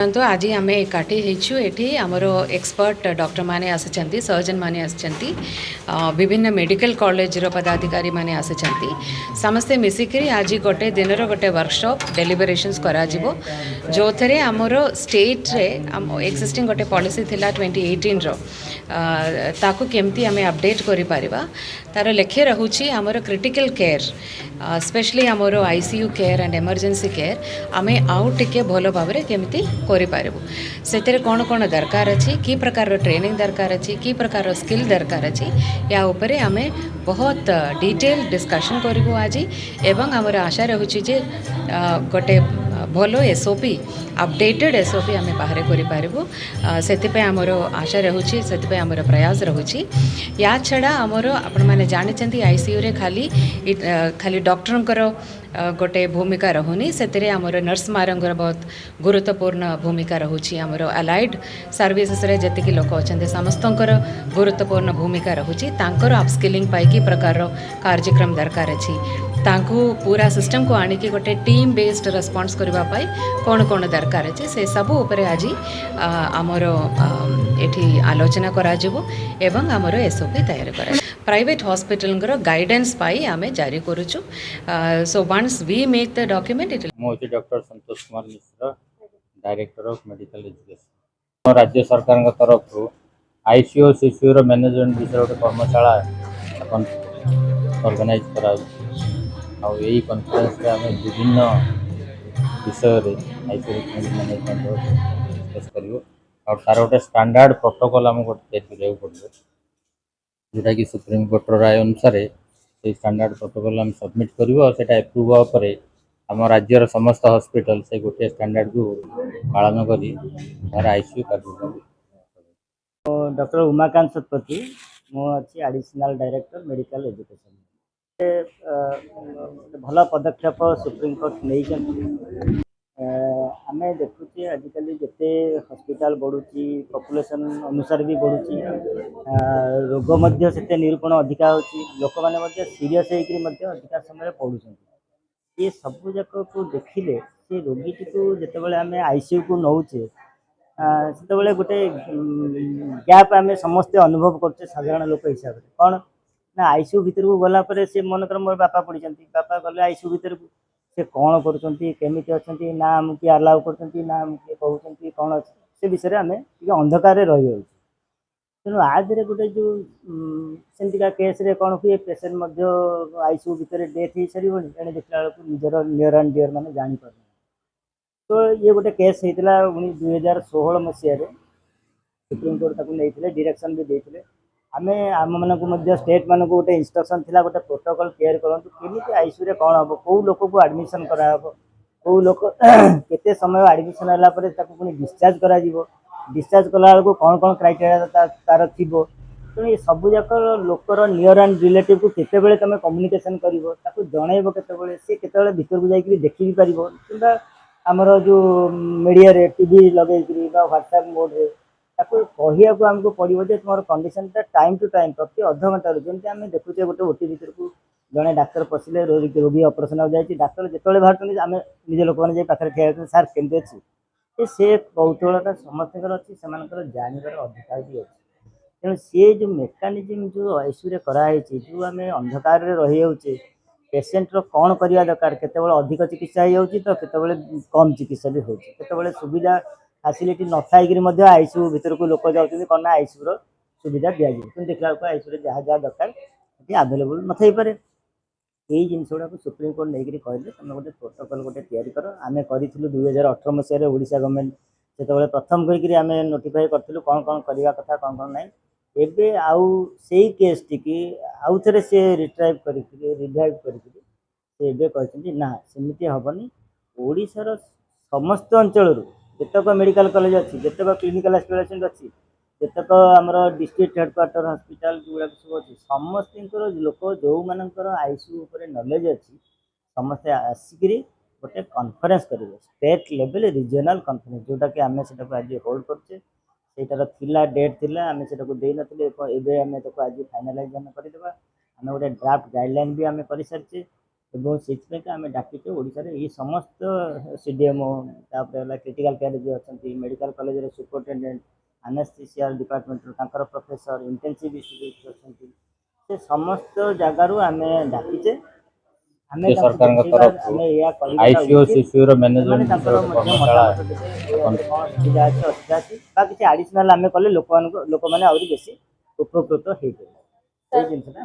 तो आज आम एकाठी होइछु एठी हमर एक्सपर्ट डॉक्टर माने आसचंती सर्जन माने आसचंती विभिन्न मेडिकल कॉलेज रो पदाधिकारी माने आसचंती समस्ते मिसिकरी आज गोटे दिन गोटे वर्कशॉप डेलिबरेशंस करा जिवो जो थरे हमर स्टेट रे एक्जिस्टिंग गोटे पॉलिसी थिला 2018 रो ताकू केमती आमे अपडेट करि परिबा तार लेखे रहुची हमर क्रिटिकल केयर स्पेशली हमर ICU care and emergency care आमे आउ टिके भलो भाबरे केमती କରିପାରିବୁ ସେଥିରେ କ'ଣ କ'ଣ ଦରକାର ଅଛି କି ପ୍ରକାରର ଟ୍ରେନିଂ ଦରକାର ଅଛି କି ପ୍ରକାରର ସ୍କିଲ୍ ଦରକାର ଅଛି ୟା ଉପରେ ଆମେ ବହୁତ ଡିଟେଲ୍ ଡିସ୍କସନ୍ କରିବୁ ଆଜି ଏବଂ ଆମର ଆଶା ରହୁଛି ଯେ ଗୋଟେ ଭଲ ଏସ୍ଓପି अपडेटेड एसओपी आम बाहर करूँ से आमर आशा रहुची से आमर प्रयास रहुची या छड़ा आमर आपण मैंने जानते आईसीयू रे खाली खाली डॉक्टर गोटे भूमिका रहुनी से आमर नर्स मारंगर बहुत गुरुत्वपूर्ण भूमिका रहुची आमर अलाइड सर्विसेस रे जतिक लोक अच्छा समस्त गुरुत्वपूर्ण भूमिका रहुची तांकर अपस्किलिंग पाई प्रकार कार्यक्रम दरकार अच्छी तांकू पूरा सिस्टम को आनिकी गोटे टीम बेस्ड रेस्पॉन्स करबा पाई कौन कौन दरकार अच्छे से सबू उपरे आज आमर एठी आलोचना करा जिवो एवं आमर एसओपी तैयार करा प्राइवेट हॉस्पिटल गाइडेंस पाई आमे जारी करूछु so once we make the document इट मोची doctor Santosh Kumar Mishra director of medical education राज्य सरकार तरफ आईसीयू सीसीयू मैनेजमेंट विषय गोटे कर्मशाला ऑर्गेनाइज करा यही कॉन्फ्रेंस आम विभिन्न विषय आईसीयू मैनेजमेंट डिस्कस करूँ और तार गोटे स्टैंडर्ड प्रोटोकॉल आमको तैयारी पड़ो जोटा कि सुप्रीम कोर्टर राय अनुसार से स्टैंडर्ड प्रोटोकॉल आम सबमिट करूँ और सेटा एप्रूव होगा आम राज्यर समस्त हॉस्पिटल से गोटे स्टैंडर्ड को पालन कर आईसीयू कार्य डॉक्टर उमाकांत शतपथी मुझे एडिशनल डायरेक्टर मेडिकल एजुकेशन भल पदक्षेप सुप्रीमकोर्ट नहीं आम देखुचे आजिकल जिते हॉस्पिटल बढ़ुची पॉपुलेशन अनुसार भी बढ़ुची रोग से निरूपण अधिका होची लोक मैंने सीरीयस होकर अधिका समय पड़ुं ये सबू जाक को देखिले से रोगी को जिते आम आईसीयू को नौचे से गोटे गैप आम समस्ते अनुभव करते साधारण लोक हिसाब से कौन ना आईसीयू भितर को गलापर से मनकर मोर बापा पढ़ी बापा गले आईसीयू भितर को से कौन करमी अच्छा ना आमको आलाउ कर ना आमको कहते कौन अच्छे से विषय आम अंधकार रही जाऊँ तेणु आधे गोटे जो सेमतिका केस रे कौन हुए पेसेंट आईसीयू भितर डेथ हो सारी एणे देखला बेलू निजर नियर एंड डियर मैंने जापर तो ये गोटे केस होता 2016 मसीह सुप्रीम कोर्ट नहीं डायरेक्शन भी देते आम आम मानक स्टेट मानक गोटे इंस्ट्रक्शन थिला गोटे प्रोटोकॉल तैयार करूँ केमी आईसीयू रे कौन हम कौ लोक को एडमिशन कराब कौ लोक केते समय एडमिशन है पुणी डिस्चार्ज करा डिस्चार्ज कला बेलू कौन कौन क्राइटेरिया तार थी तेणु ये सबूक लोकर नियर एंड रिलेटिव को केते तुम कम्युनिकेशन कर जनइब केते सी केते भीतर को जाकि देखी भी पार कि आमर जो मीडिया रे टीवी लगे व्हाट्सएप मोड रे कहया को आमको पड़ो जे तुम कंडीशन टाइम टू टाइम प्रति अध घंटा जमी आम देखुचे गोटे ओटी भितर को जड़े डाक्तर पशिले रोगी ऑपरेशन जाए डाक्तर जिते बाहर आम निज लोक मैंने पाखे ठिया सार केमती अच्छी से कौतूहलता समस्त अच्छी से जानवर अधिकार भी अच्छे तेणु सी जो मेकानिजम जो आईसीयू कराई जो आम अंधकार रही जाऊे पेसेंट कौन करवा दरकार केत अधिक चिकित्सा हो तो केत कम चिकित्सा भी होते सुविधा फैसिलिटी न थी आईसीयू भितर को लोक जाऊँच कौन ना आईसीयू सुविधा दि जाए देखला आईसीयू जहाँ जहाँ दरकार ये आभेलेबुल न थी पारे यही जिन गुड़ा सुप्रीम कोर्ट नहीं कहले तुम गोटे प्रोटोकॉल गोटे तैयारी कर आम करूँ 2018 मसीह ओडिशा गवर्नमेंट से प्रथम करके नोटिफाई करूँ कौन कौन करवा कथा कौन कौन ना एबे आउ से केस टी आउ थे सी रिट्राइव कर रिवाइव कर ना सेमती हेनी ओडिशार समस्त अंचल जितक मेडिकल कॉलेज अच्छी जितक क्लिनिकल एस्पिरेशन अच्छी जितक आमर डिस्ट्रिक्ट हेडक्वार्टर हॉस्पिटल गुड़ा सब अच्छी समस्त लोक जो मानकर आईसीयू उपर नॉलेज अच्छी समस्ते आसिक गोटे कॉन्फ्रेंस करेंगे स्टेट लेवल रीजनल कॉन्फ्रेंस जोटा कि आम से आज होल्ड करचे सेटार थिला डेट थिला आम से दे नथिले एबे आम आज फाइनालाइज करदेबा आम गोटे ड्राफ्ट गाइडलाइन भी आम कर सारी ଏବଂ ସେଥିପାଇଁ ଆମେ ଡାକିଛୁ ଓଡ଼ିଶାରେ ଏଇ ସମସ୍ତ CDMO ତାପରେ ହେଲା କ୍ରିଟିକାଲ କେୟାର ଯିଏ ଅଛନ୍ତି ମେଡ଼ିକାଲ କଲେଜରେ ସୁପରିଟେଣ୍ଡେଣ୍ଟ ଆନେସ୍ଥେସିଆଲ ଡିପାର୍ଟମେଣ୍ଟର ତାଙ୍କର ପ୍ରଫେସର ଇଣ୍ଟେନ୍ସିଭ୍ ସ୍ପେଶାଲିଷ୍ଟ ଅଛନ୍ତି ସେ ସମସ୍ତ ଜାଗାରୁ ଆମେ ଡାକିଛେ ଆମେ ସେ ତାଙ୍କୁ ସରକାରଙ୍କ ଦେଖେଇବା ତରଫରୁ ଆମେ ଏଇଆ କରିବାଟା ଆଇସିୟୁ ଉଚିତ ଶିଶୁର ସେମାନେ ମ୍ୟାନେଜମେଣ୍ଟ ତାଙ୍କର ଗୋଟେ ମଧ୍ୟ କର୍ମଶାଳା ମତାମତ ଦେବେ ଏଇଆରେ କ'ଣ ସୁବିଧା ଅଛି ଅସୁବିଧା ଅଛି ବା କିଛି ଆଡ଼ିସନାଲ୍ ଆମେ କଲେ ଲୋକମାନେ ଆହୁରି ବେଶୀ ଉପକୃତ ହେଇପାରିବେ ସେଇ ଜିନିଷଟା